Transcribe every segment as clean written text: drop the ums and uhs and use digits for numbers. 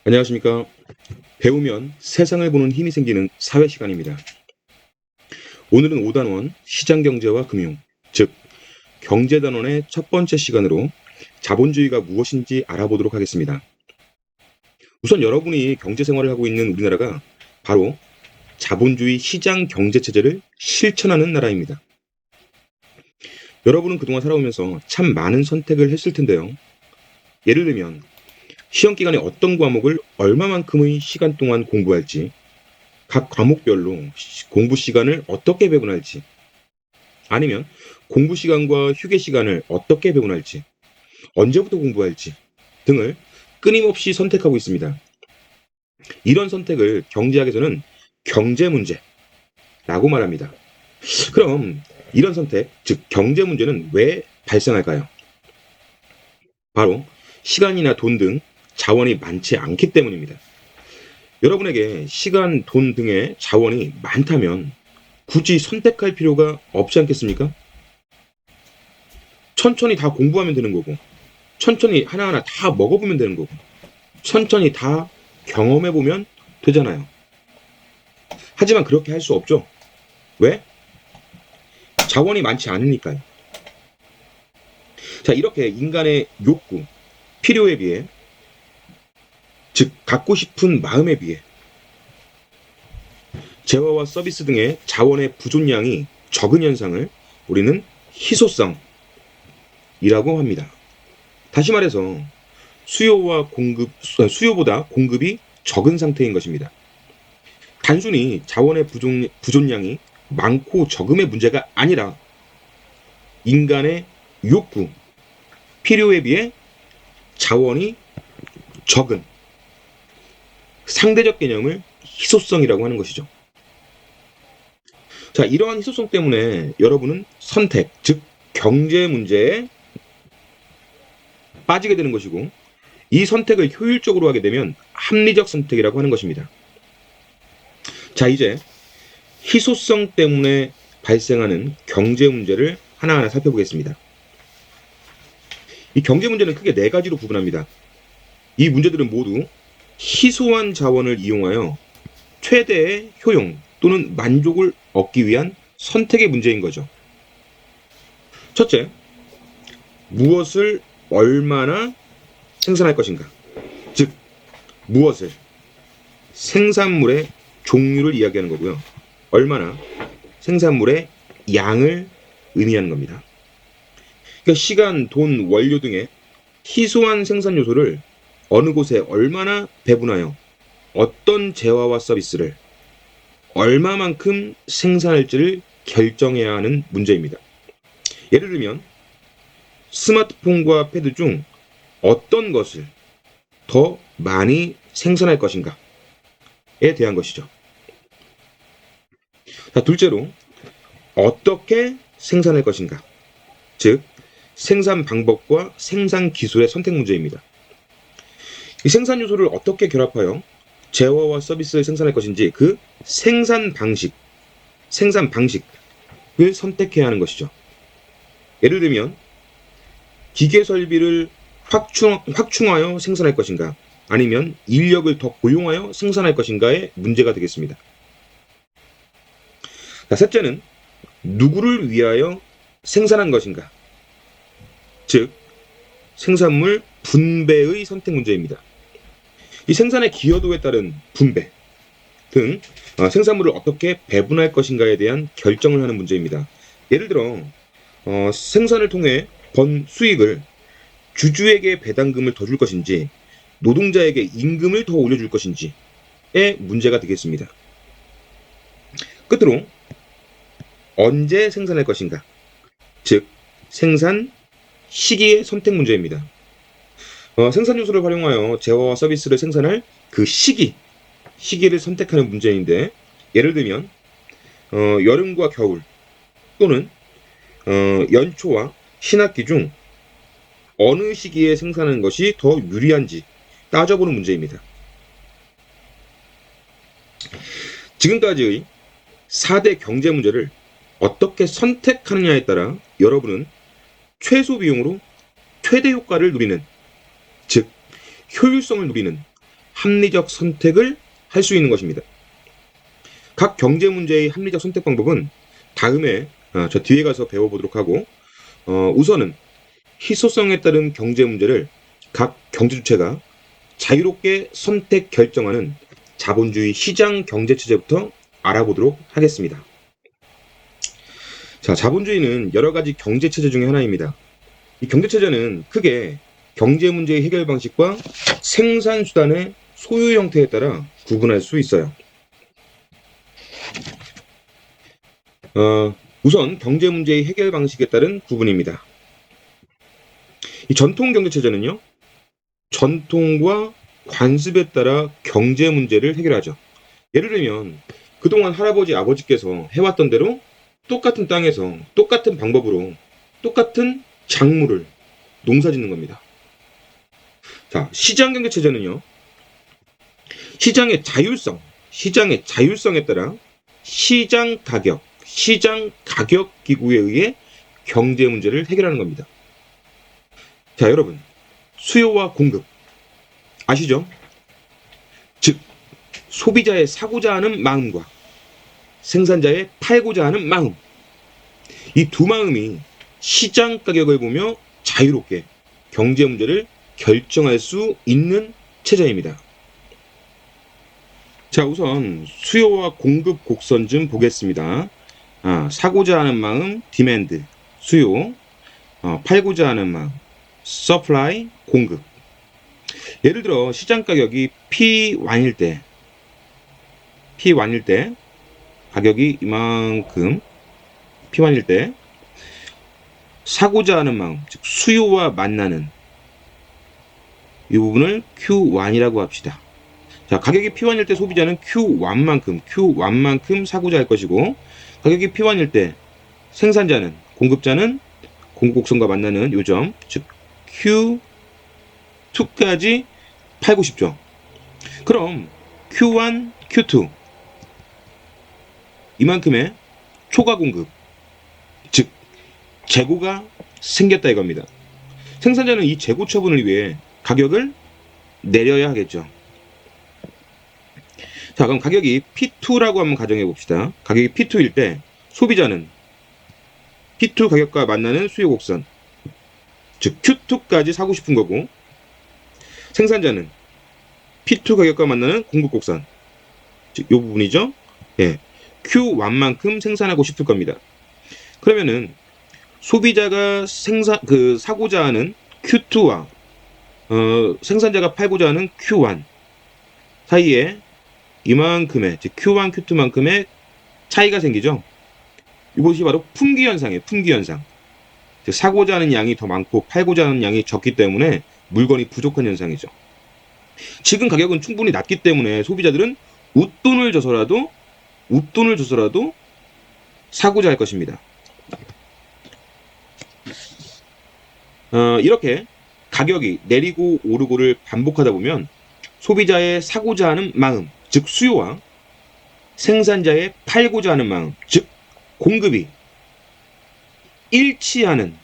안녕하십니까. 배우면 세상을 보는 힘이 생기는 사회 시간입니다. 오늘은 5단원 시장경제와 금융, 즉 경제단원의 첫 번째 시간으로 자본주의가 무엇인지 알아보도록 하겠습니다. 우선 여러분이 경제생활을 하고 있는 우리나라가 바로 자본주의 시장 경제체제를 실천하는 나라입니다. 여러분은 그동안 살아오면서 참 많은 선택을 했을 텐데요. 예를 들면 시험 기간에 어떤 과목을 얼마만큼의 시간 동안 공부할지, 각 과목별로 공부 시간을 어떻게 배분할지, 아니면 공부 시간과 휴게 시간을 어떻게 배분할지, 언제부터 공부할지 등을 끊임없이 선택하고 있습니다. 이런 선택을 경제학에서는 경제 문제라고 말합니다. 그럼 이런 선택, 즉 경제 문제는 왜 발생할까요? 바로 시간이나 돈 등 자원이 많지 않기 때문입니다. 여러분에게 시간, 돈 등의 자원이 많다면 굳이 선택할 필요가 없지 않겠습니까? 천천히 다 공부하면 되는 거고, 천천히 하나하나 다 먹어보면 되는 거고, 천천히 다 경험해보면 되잖아요. 하지만 그렇게 할 수 없죠. 왜? 자원이 많지 않으니까요. 자, 이렇게 인간의 욕구, 필요에 비해, 즉 갖고 싶은 마음에 비해 재화와 서비스 등의 자원의 부존량이 적은 현상을 우리는 희소성이라고 합니다. 다시 말해서 수요보다 공급이 적은 상태인 것입니다. 단순히 자원의 부존량이 많고 적음의 문제가 아니라 인간의 욕구, 필요에 비해 자원이 적은 상대적 개념을 희소성이라고 하는 것이죠. 자, 이러한 희소성 때문에 여러분은 선택, 즉 경제 문제에 빠지게 되는 것이고, 이 선택을 효율적으로 하게 되면 합리적 선택이라고 하는 것입니다. 자, 이제 희소성 때문에 발생하는 경제 문제를 하나하나 살펴보겠습니다. 이 경제 문제는 크게 네 가지로 구분합니다. 이 문제들은 모두 희소한 자원을 이용하여 최대의 효용 또는 만족을 얻기 위한 선택의 문제인 거죠. 첫째, 무엇을 얼마나 생산할 것인가. 즉, 무엇을, 생산물의 종류를 이야기하는 거고요. 얼마나, 생산물의 양을 의미하는 겁니다. 그러니까 시간, 돈, 원료 등의 희소한 생산 요소를 어느 곳에 얼마나 배분하여 어떤 재화와 서비스를 얼마만큼 생산할지를 결정해야 하는 문제입니다. 예를 들면 스마트폰과 패드 중 어떤 것을 더 많이 생산할 것인가에 대한 것이죠. 자, 둘째로 어떻게 생산할 것인가, 즉 생산 방법과 생산 기술의 선택 문제입니다. 이 생산 요소를 어떻게 결합하여 재화와 서비스를 생산할 것인지 그 생산 방식을 선택해야 하는 것이죠. 예를 들면 기계 설비를 확충하여 생산할 것인가, 아니면 인력을 더 고용하여 생산할 것인가의 문제가 되겠습니다. 자, 셋째는 누구를 위하여 생산한 것인가, 즉 생산물 분배의 선택 문제입니다. 이 생산의 기여도에 따른 분배 등 생산물을 어떻게 배분할 것인가에 대한 결정을 하는 문제입니다. 예를 들어 생산을 통해 번 수익을 주주에게 배당금을 더 줄 것인지 노동자에게 임금을 더 올려줄 것인지의 문제가 되겠습니다. 끝으로 언제 생산할 것인가, 즉 생산 시기의 선택 문제입니다. 생산 요소를 활용하여 재화와 서비스를 생산할 그 시기를 선택하는 문제인데, 예를 들면 여름과 겨울 또는 연초와 신학기 중 어느 시기에 생산하는 것이 더 유리한지 따져보는 문제입니다. 지금까지의 4대 경제 문제를 어떻게 선택하느냐에 따라 여러분은 최소 비용으로 최대 효과를 누리는, 즉 효율성을 누리는 합리적 선택을 할 수 있는 것입니다. 각 경제 문제의 합리적 선택 방법은 다음에 저 뒤에 가서 배워보도록 하고, 우선은 희소성에 따른 경제 문제를 각 경제 주체가 자유롭게 선택 결정하는 자본주의 시장 경제 체제부터 알아보도록 하겠습니다. 자, 자본주의는 여러 가지 경제 체제 중에 하나입니다. 이 경제 체제는 크게 경제 문제의 해결 방식과 생산 수단의 소유 형태에 따라 구분할 수 있어요. 우선 경제 문제의 해결 방식에 따른 구분입니다. 이 전통 경제 체제는요, 전통과 관습에 따라 경제 문제를 해결하죠. 예를 들면 그동안 할아버지 아버지께서 해왔던 대로 똑같은 땅에서 똑같은 방법으로 똑같은 작물을 농사짓는 겁니다. 자, 시장 경제 체제는요, 시장의 자율성에 따라 시장 가격 기구에 의해 경제 문제를 해결하는 겁니다. 자, 여러분, 수요와 공급 아시죠? 즉, 소비자의 사고자 하는 마음과 생산자의 팔고자 하는 마음, 이 두 마음이 시장 가격을 보며 자유롭게 경제 문제를 결정할 수 있는 체제입니다. 자, 우선 수요와 공급 곡선 좀 보겠습니다. 사고자 하는 마음, 디맨드, 수요, 팔고자 하는 마음, 서플라이, 공급. 예를 들어 시장 가격이 P1일 때 가격이 이만큼 P1일 때 사고자 하는 마음, 즉 수요와 만나는 이 부분을 Q1이라고 합시다. 자, 가격이 P1일 때 소비자는 Q1만큼 사고자 할 것이고, 가격이 P1일 때 생산자는, 공급자는 공급 곡선과 만나는 요점, 즉 Q2까지 팔고 싶죠. 그럼 Q1, Q2 이만큼의 초과 공급, 즉 재고가 생겼다 이겁니다. 생산자는 이 재고 처분을 위해 가격을 내려야 하겠죠. 자, 그럼 가격이 P2라고 한번 가정해 봅시다. 가격이 P2일 때 소비자는 P2 가격과 만나는 수요 곡선, 즉 Q2까지 사고 싶은 거고, 생산자는 P2 가격과 만나는 공급 곡선, 즉 이 부분이죠. 예, Q1만큼 생산하고 싶을 겁니다. 그러면은 소비자가 사고자 하는 Q2와 생산자가 팔고자 하는 Q1 사이에 이만큼의, 즉 Q1, Q2만큼의 차이가 생기죠. 이것이 바로 품귀 현상이에요. 품귀 현상. 즉 사고자 하는 양이 더 많고 팔고자 하는 양이 적기 때문에 물건이 부족한 현상이죠. 지금 가격은 충분히 낮기 때문에 소비자들은 웃돈을 줘서라도 사고자 할 것입니다. 이렇게 가격이 내리고 오르고를 반복하다 보면 소비자의 사고자 하는 마음, 즉 수요와 생산자의 팔고자 하는 마음, 즉 공급이 일치하는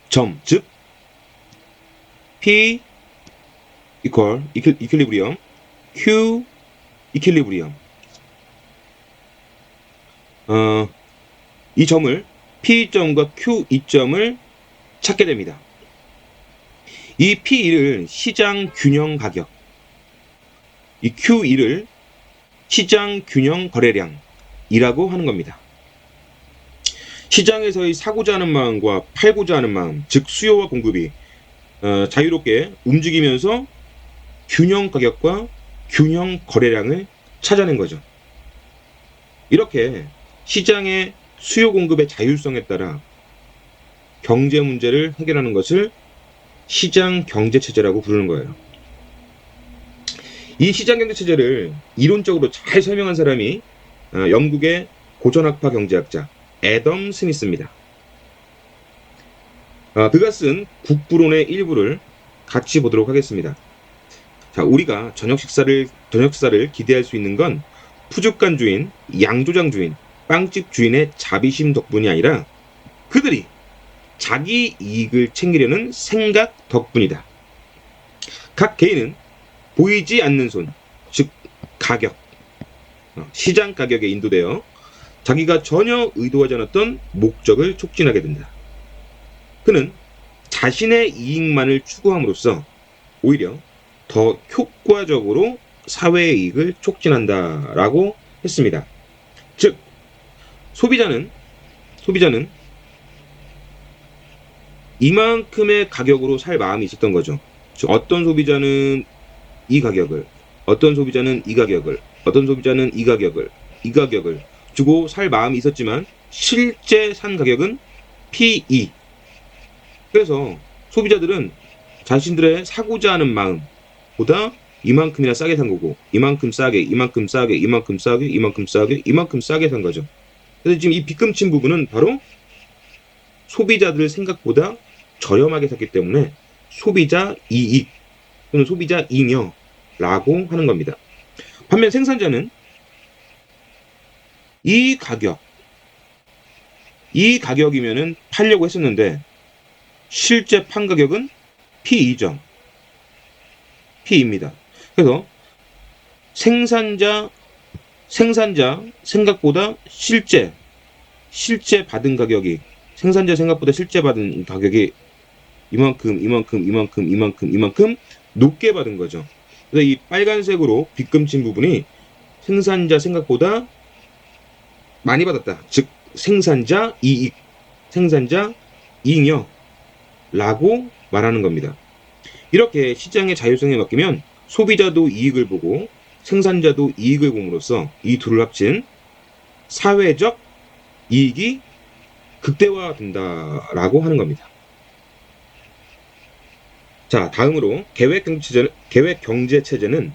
점, 즉 P equal 이퀄리브리엄, Q 이퀄리브리엄. 이 점을 P2점과 Q2점을 찾게 됩니다. 이 P1을 시장 균형 가격, 이 Q1을 시장 균형 거래량이라고 하는 겁니다. 시장에서의 사고자 하는 마음과 팔고자 하는 마음, 즉 수요와 공급이 자유롭게 움직이면서 균형 가격과 균형 거래량을 찾아낸 거죠. 이렇게 시장의 수요 공급의 자율성에 따라 경제 문제를 해결하는 것을 시장 경제 체제라고 부르는 거예요. 이 시장 경제 체제를 이론적으로 잘 설명한 사람이 영국의 고전학파 경제학자 애덤 스미스입니다. 그가 쓴 국부론의 일부를 같이 보도록 하겠습니다. 자, 우리가 저녁 식사를 기대할 수 있는 건 푸주간 주인, 양조장 주인, 빵집 주인의 자비심 덕분이 아니라 그들이 자기 이익을 챙기려는 생각 덕분이다. 각 개인은 보이지 않는 손, 즉 가격, 시장 가격에 인도되어 자기가 전혀 의도하지 않았던 목적을 촉진하게 된다. 그는 자신의 이익만을 추구함으로써 오히려 더 효과적으로 사회의 이익을 촉진한다라고 했습니다. 즉 소비자는 이만큼의 가격으로 살 마음이 있었던 거죠. 즉 어떤 소비자는 이 가격을, 어떤 소비자는 이 가격을, 어떤 소비자는 이 가격을 주고 살 마음이 있었지만 실제 산 가격은 PE. 그래서 소비자들은 자신들의 사고자 하는 마음보다 이만큼이나 싸게 산 거고, 이만큼 싸게 산 거죠. 그래서 지금 이 빗금친 부분은 바로 소비자들 생각보다 저렴하게 샀기 때문에 소비자 이익 또는 소비자 잉여라고 하는 겁니다. 반면 생산자는 이 가격이면은 팔려고 했었는데 실제 판 가격은 P이죠. P입니다. 그래서 생산자 생각보다 실제 받은 가격이, 생산자 생각보다 실제 받은 가격이 이만큼 높게 받은 거죠. 그래서 이 빨간색으로 빗금친 부분이 생산자 생각보다 많이 받았다. 즉 생산자 이익, 생산자 잉여라고 말하는 겁니다. 이렇게 시장의 자율성에 맡기면 소비자도 이익을 보고 생산자도 이익을 봄으로써 이 둘을 합친 사회적 이익이 극대화된다라고 하는 겁니다. 자, 다음으로 계획경제체제는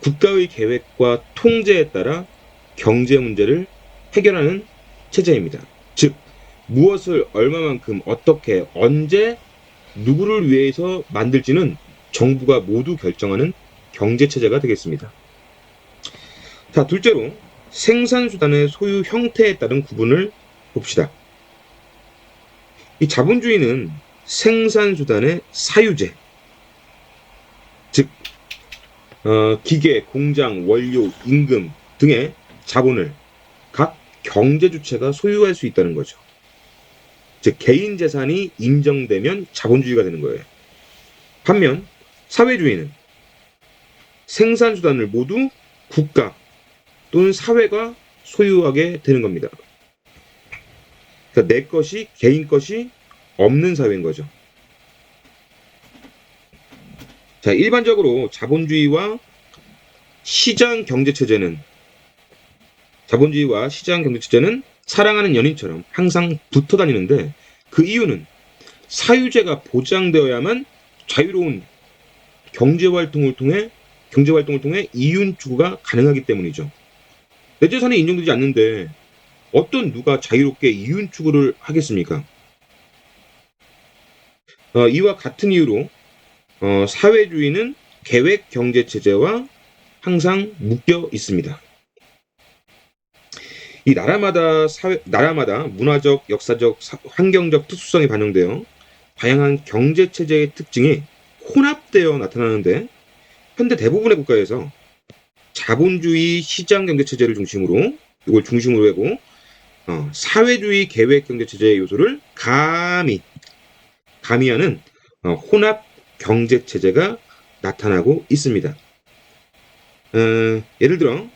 국가의 계획과 통제에 따라 경제 문제를 해결하는 체제입니다. 즉 무엇을 얼마만큼 어떻게 언제 누구를 위해서 만들지는 정부가 모두 결정하는 경제체제가 되겠습니다. 자, 둘째로 생산수단의 소유 형태에 따른 구분을 봅시다. 이 자본주의는 생산수단의 사유재, 즉 기계, 공장, 원료, 임금 등의 자본을 각 경제주체가 소유할 수 있다는 거죠. 즉 개인 재산이 인정되면 자본주의가 되는 거예요. 반면 사회주의는 생산수단을 모두 국가 또는 사회가 소유하게 되는 겁니다. 그러니까 내 것이, 개인 것이 없는 사회인 거죠. 자, 일반적으로 자본주의와 시장 경제체제는 사랑하는 연인처럼 항상 붙어 다니는데 그 이유는 사유재가 보장되어야만 자유로운 경제활동을 통해 이윤 추구가 가능하기 때문이죠. 내 재산이 인정되지 않는데 어떤 누가 자유롭게 이윤 추구를 하겠습니까? 이와 같은 이유로 사회주의는 계획 경제체제와 항상 묶여 있습니다. 이 나라마다 문화적, 역사적, 환경적 특수성이 반영되어 다양한 경제체제의 특징이 혼합되어 나타나는데 현대 대부분의 국가에서 자본주의 시장 경제체제를 중심으로 하고 사회주의 계획 경제체제의 요소를 가미하는 혼합 경제체제가 나타나고 있습니다. 예를 들어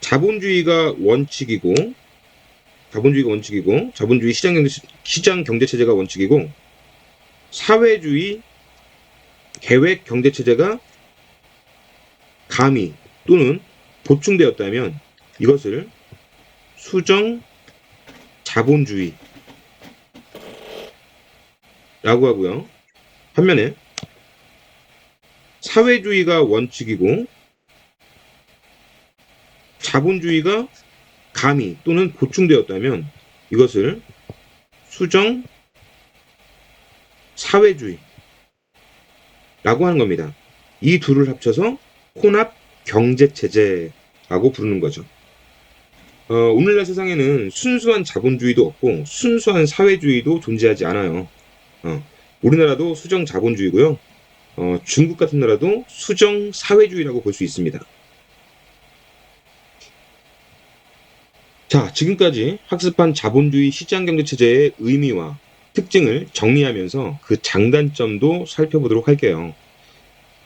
자본주의가 원칙이고 자본주의 시장 경제체제가 원칙이고 사회주의 계획 경제체제가 가미 또는 보충되었다면 이것을 수정 자본주의라고 하고요. 반면에 사회주의가 원칙이고 자본주의가 가미 또는 보충되었다면 이것을 수정 사회주의라고 하는 겁니다. 이 둘을 합쳐서 혼합 경제체제라고 자본주의라고 부르는 거죠. 오늘날 세상에는 순수한 자본주의도 없고 순수한 사회주의도 존재하지 않아요. 우리나라도 수정 자본주의고요. 중국 같은 나라도 수정 사회주의라고 볼 수 있습니다. 자, 지금까지 학습한 자본주의 시장경제체제의 의미와 특징을 정리하면서 그 장단점도 살펴보도록 할게요.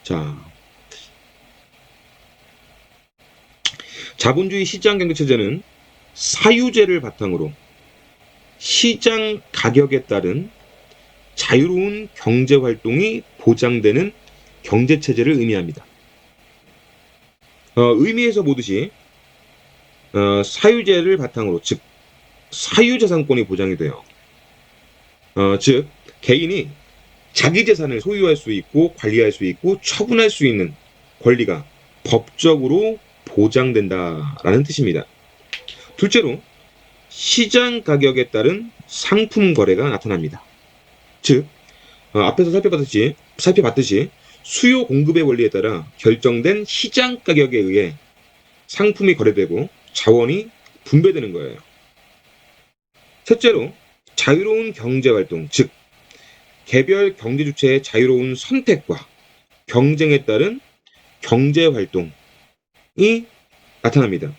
자, 자본주의 시장경제체제는 사유제를 바탕으로 시장 가격에 따른 자유로운 경제활동이 보장되는 경제체제를 의미합니다. 의미에서 보듯이 사유제를 바탕으로, 즉 사유재산권이 보장이 돼요. 즉 개인이 자기 재산을 소유할 수 있고 관리할 수 있고 처분할 수 있는 권리가 법적으로 보장된다라는 뜻입니다. 둘째로 시장 가격에 따른 상품 거래가 나타납니다. 즉 앞에서 살펴봤듯이 수요 공급의 원리에 따라 결정된 시장 가격에 의해 상품이 거래되고 자원이 분배되는 거예요. 셋째로 자유로운 경제활동, 즉 개별 경제주체의 자유로운 선택과 경쟁에 따른 경제활동이 나타납니다.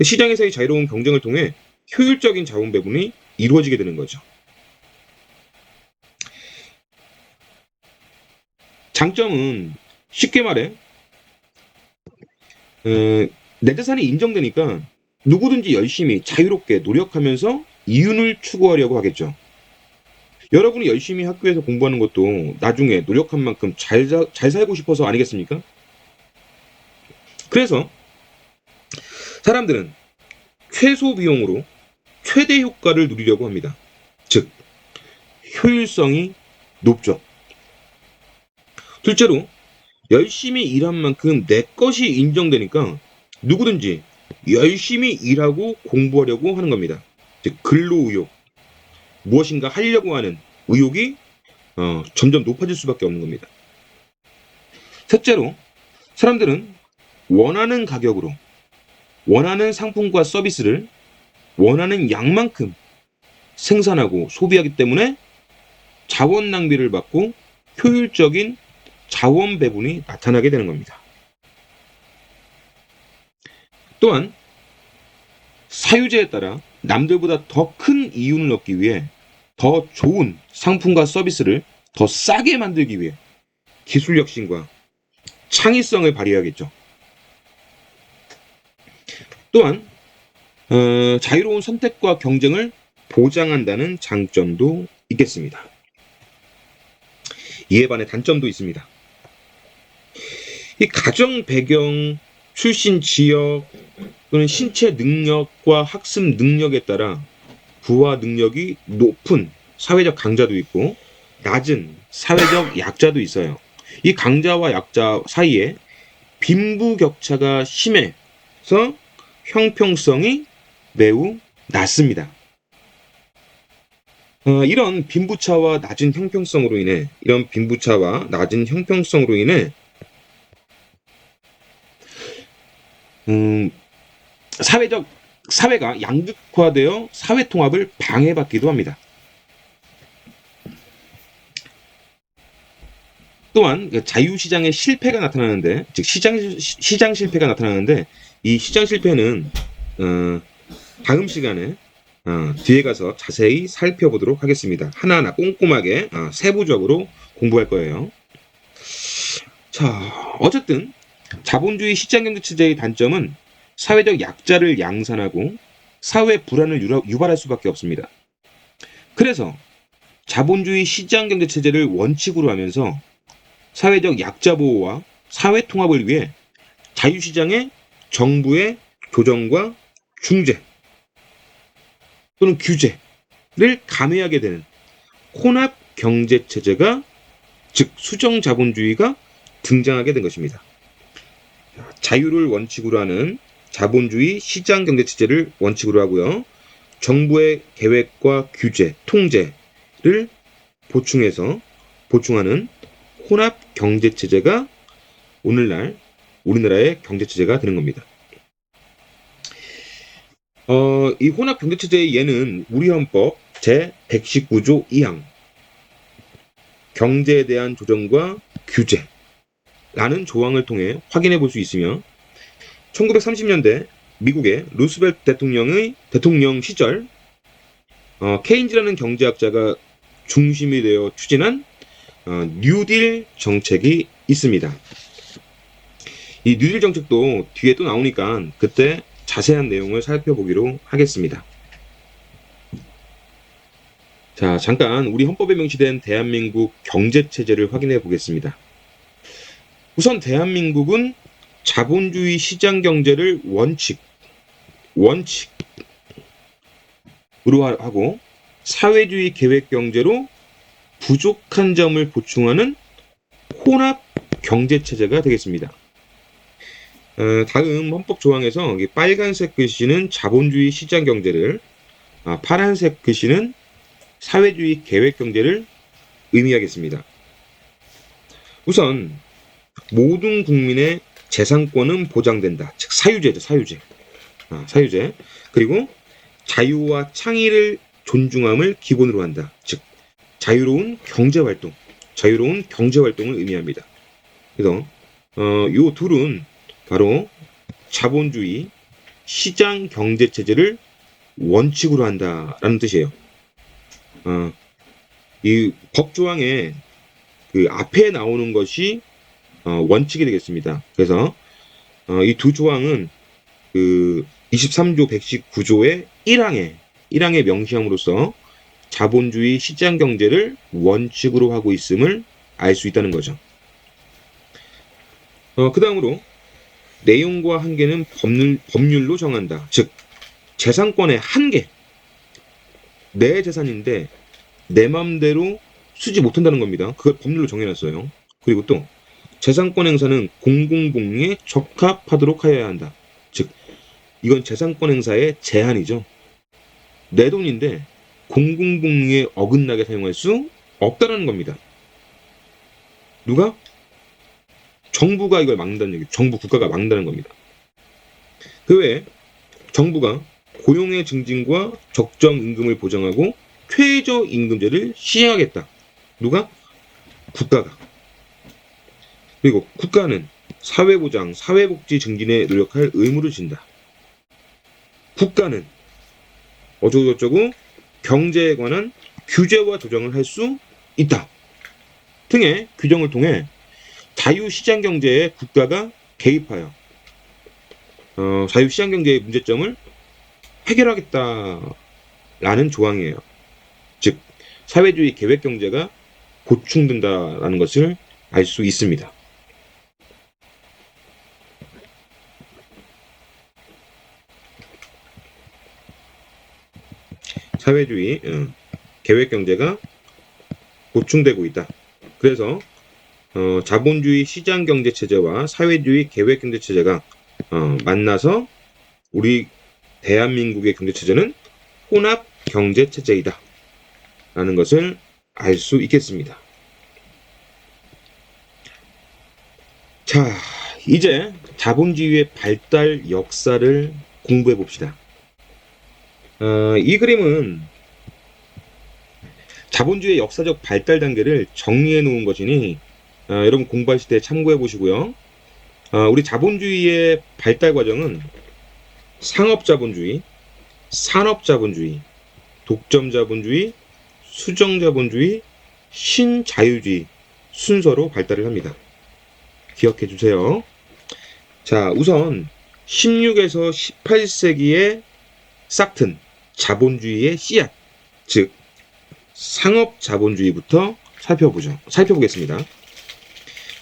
시장에서의 자유로운 경쟁을 통해 효율적인 자원 배분이 이루어지게 되는 거죠. 장점은 쉽게 말해 내 재산이 인정되니까 누구든지 열심히 자유롭게 노력하면서 이윤을 추구하려고 하겠죠. 여러분이 열심히 학교에서 공부하는 것도 나중에 노력한 만큼 잘 살고 싶어서 아니겠습니까? 그래서 사람들은 최소 비용으로 최대 효과를 누리려고 합니다. 즉 효율성이 높죠. 둘째로 열심히 일한 만큼 내 것이 인정되니까 누구든지 열심히 일하고 공부하려고 하는 겁니다. 즉 근로의욕, 무엇인가 하려고 하는 의욕이 점점 높아질 수밖에 없는 겁니다. 셋째로 사람들은 원하는 가격으로 원하는 상품과 서비스를 원하는 양만큼 생산하고 소비하기 때문에 자원 낭비를 막고 효율적인 자원 배분이 나타나게 되는 겁니다. 또한 사유제에 따라 남들보다 더 큰 이윤을 얻기 위해 더 좋은 상품과 서비스를 더 싸게 만들기 위해 기술 혁신과 창의성을 발휘하겠죠. 또한 자유로운 선택과 경쟁을 보장한다는 장점도 있겠습니다. 이에 반해 단점도 있습니다. 이 가정 배경, 출신 지역 또는 신체 능력과 학습 능력에 따라 부와 능력이 높은 사회적 강자도 있고 낮은 사회적 약자도 있어요. 이 강자와 약자 사이에 빈부격차가 심해서 형평성이 매우 낮습니다. 이런 빈부차와 낮은 형평성으로 인해 사회가 양극화되어 사회 통합을 방해받기도 합니다. 또한 자유시장의 실패가 나타나는데, 즉 시장 실패가 나타나는데, 이 시장 실패는 다음 시간에 뒤에 가서 자세히 살펴보도록 하겠습니다. 하나하나 꼼꼼하게 세부적으로 공부할 거예요. 자, 어쨌든 자본주의 시장경제체제의 단점은 사회적 약자를 양산하고 사회 불안을 유발할 수밖에 없습니다. 그래서 자본주의 시장경제체제를 원칙으로 하면서 사회적 약자 보호와 사회 통합을 위해 자유시장에 정부의 조정과 중재 또는 규제를 감해하게 되는 혼합 경제체제가, 즉 수정 자본주의가 등장하게 된 것입니다. 자유를 원칙으로 하는 자본주의 시장 경제체제를 원칙으로 하고요. 정부의 계획과 규제, 통제를 보충하는 혼합 경제체제가 오늘날 우리나라의 경제체제가 되는 겁니다. 이 혼합 경제체제의 예는 우리 헌법 제119조 2항 경제에 대한 조정과 규제라는 조항을 통해 확인해 볼 수 있으며 1930년대 미국의 루스벨트 대통령의 대통령 시절 케인즈라는 경제학자가 중심이 되어 추진한 뉴딜 정책이 있습니다. 이 뉴딜 정책도 뒤에 또 나오니까 그때 자세한 내용을 살펴보기로 하겠습니다. 자, 잠깐 우리 헌법에 명시된 대한민국 경제체제를 확인해 보겠습니다. 우선 대한민국은 자본주의 시장경제를 원칙으로 하고 사회주의 계획경제로 부족한 점을 보충하는 혼합 경제체제가 되겠습니다. 다음 헌법 조항에서 빨간색 글씨는 자본주의 시장경제를, 파란색 글씨는 사회주의 계획경제를 의미하겠습니다. 우선 모든 국민의 재산권은 보장된다. 즉 사유제죠. 사유제. 그리고 자유와 창의를 존중함을 기본으로 한다. 즉 자유로운 경제활동을 의미합니다. 그래서 요 둘은 바로 자본주의 시장 경제 체제를 원칙으로 한다라는 뜻이에요. 이 법조항에 그 앞에 나오는 것이 원칙이 되겠습니다. 그래서 이 두 조항은 그 23조 119조의 1항에 명시함으로써 자본주의 시장 경제를 원칙으로 하고 있음을 알 수 있다는 거죠. 그 다음으로 내용과 한계는 법률로 정한다. 즉 재산권의 한계, 내 재산인데 내 맘대로 쓰지 못한다는 겁니다. 그걸 법률로 정해놨어요. 그리고 또 재산권 행사는 공공복리에 적합하도록 하여야 한다. 즉 이건 재산권 행사의 제한이죠. 내 돈인데 공공복리에 어긋나게 사용할 수 없다는 겁니다. 누가? 정부가 이걸 막는다는 얘기, 국가가 막는다는 겁니다. 그 외에 정부가 고용의 증진과 적정 임금을 보장하고 최저 임금제를 시행하겠다. 누가? 국가가. 그리고 국가는 사회보장, 사회복지 증진에 노력할 의무를 진다. 국가는 어쩌고저쩌고 경제에 관한 규제와 조정을 할 수 있다 등의 규정을 통해 자유시장경제에 국가가 개입하여 자유시장경제의 문제점을 해결하겠다라는 조항이에요. 즉 사회주의 계획경제가 보충된다라는 것을 알 수 있습니다. 사회주의 계획경제가 보충되고 있다. 그래서 자본주의 시장경제체제와 사회주의 계획경제체제가 만나서 우리 대한민국의 경제체제는 혼합경제체제이다 라는 것을 알 수 있겠습니다. 자, 이제 자본주의의 발달 역사를 공부해 봅시다. 이 그림은 자본주의의 역사적 발달 단계를 정리해 놓은 것이니 여러분 공부하실 때 참고해 보시고요. 우리 자본주의의 발달 과정은 상업자본주의, 산업자본주의, 독점자본주의, 수정자본주의, 신자유주의 순서로 발달을 합니다. 기억해 주세요. 자, 우선 16에서 18세기에 싹튼 자본주의의 씨앗, 즉 상업자본주의부터 살펴보겠습니다.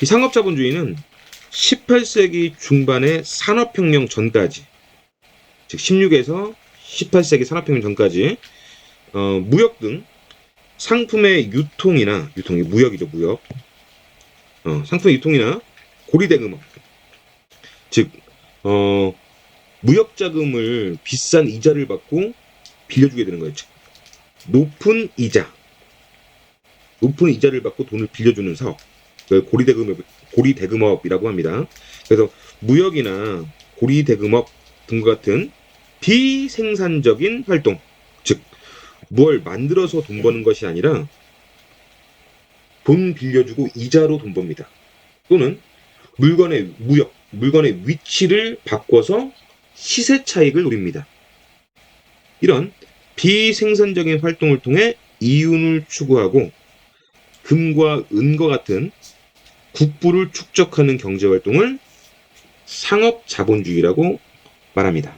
이 상업자본주의는 18세기 중반의 산업혁명 전까지, 즉 16에서 18세기 산업혁명 전까지 무역 등 상품의 무역이죠, 무역. 상품의 유통이나 고리대금업, 즉 무역자금을 비싼 이자를 받고 빌려주게 되는 거예요. 즉 높은 이자를 받고 돈을 빌려주는 사업, 고리대금업이라고 합니다. 그래서 무역이나 고리대금업 등과 같은 비생산적인 활동, 즉 뭘 만들어서 돈 버는 것이 아니라 돈 빌려주고 이자로 돈 법니다. 또는 물건의 무역, 물건의 위치를 바꿔서 시세 차익을 노립니다. 이런 비생산적인 활동을 통해 이윤을 추구하고 금과 은과 같은 국부를 축적하는 경제활동을 상업자본주의라고 말합니다.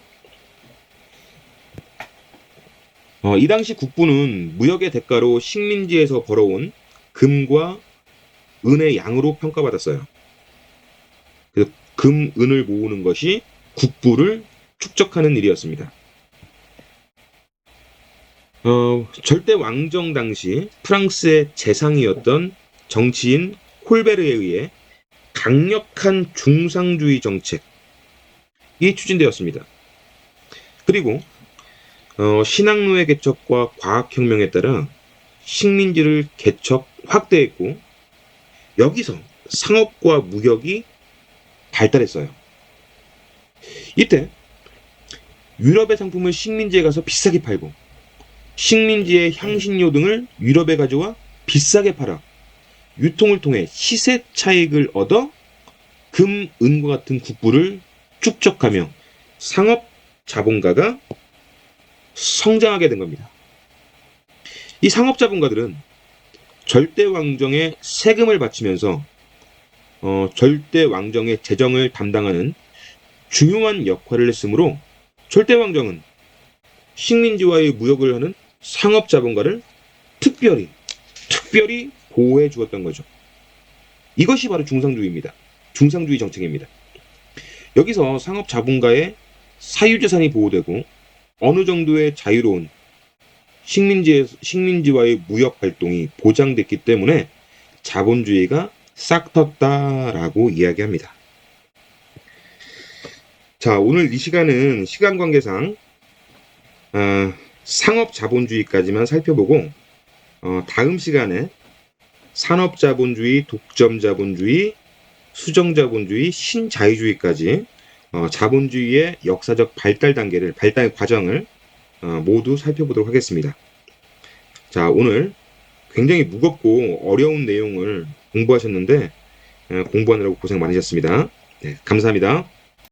이 당시 국부는 무역의 대가로 식민지에서 벌어온 금과 은의 양으로 평가받았어요. 그래서 금, 은을 모으는 것이 국부를 축적하는 일이었습니다. 절대 왕정 당시 프랑스의 재상이었던 정치인 콜베르에 의해 강력한 중상주의 정책이 추진되었습니다. 그리고 신항로의 개척과 과학혁명에 따라 식민지를 개척, 확대했고 여기서 상업과 무역이 발달했어요. 이때 유럽의 상품을 식민지에 가서 비싸게 팔고 식민지의 향신료 등을 유럽에 가져와 비싸게 팔아 유통을 통해 시세 차익을 얻어 금, 은과 같은 국부를 축적하며 상업 자본가가 성장하게 된 겁니다. 이 상업 자본가들은 절대 왕정에 세금을 바치면서 절대 왕정의 재정을 담당하는 중요한 역할을 했으므로 절대 왕정은 식민지와의 무역을 하는 상업 자본가를 특별히 보호해 주었던 거죠. 이것이 바로 중상주의입니다. 중상주의 정책입니다. 여기서 상업 자본가의 사유재산이 보호되고 어느 정도의 자유로운 식민지와의 무역 활동이 보장됐기 때문에 자본주의가 싹 텄다라고 이야기합니다. 자, 오늘 이 시간은 시간 관계상 상업 자본주의까지만 살펴보고 다음 시간에 산업 자본주의, 독점 자본주의, 수정 자본주의, 신자유주의까지 자본주의의 역사적 발달 과정을 모두 살펴보도록 하겠습니다. 자, 오늘 굉장히 무겁고 어려운 내용을 공부하셨는데 공부하느라고 고생 많으셨습니다. 네, 감사합니다.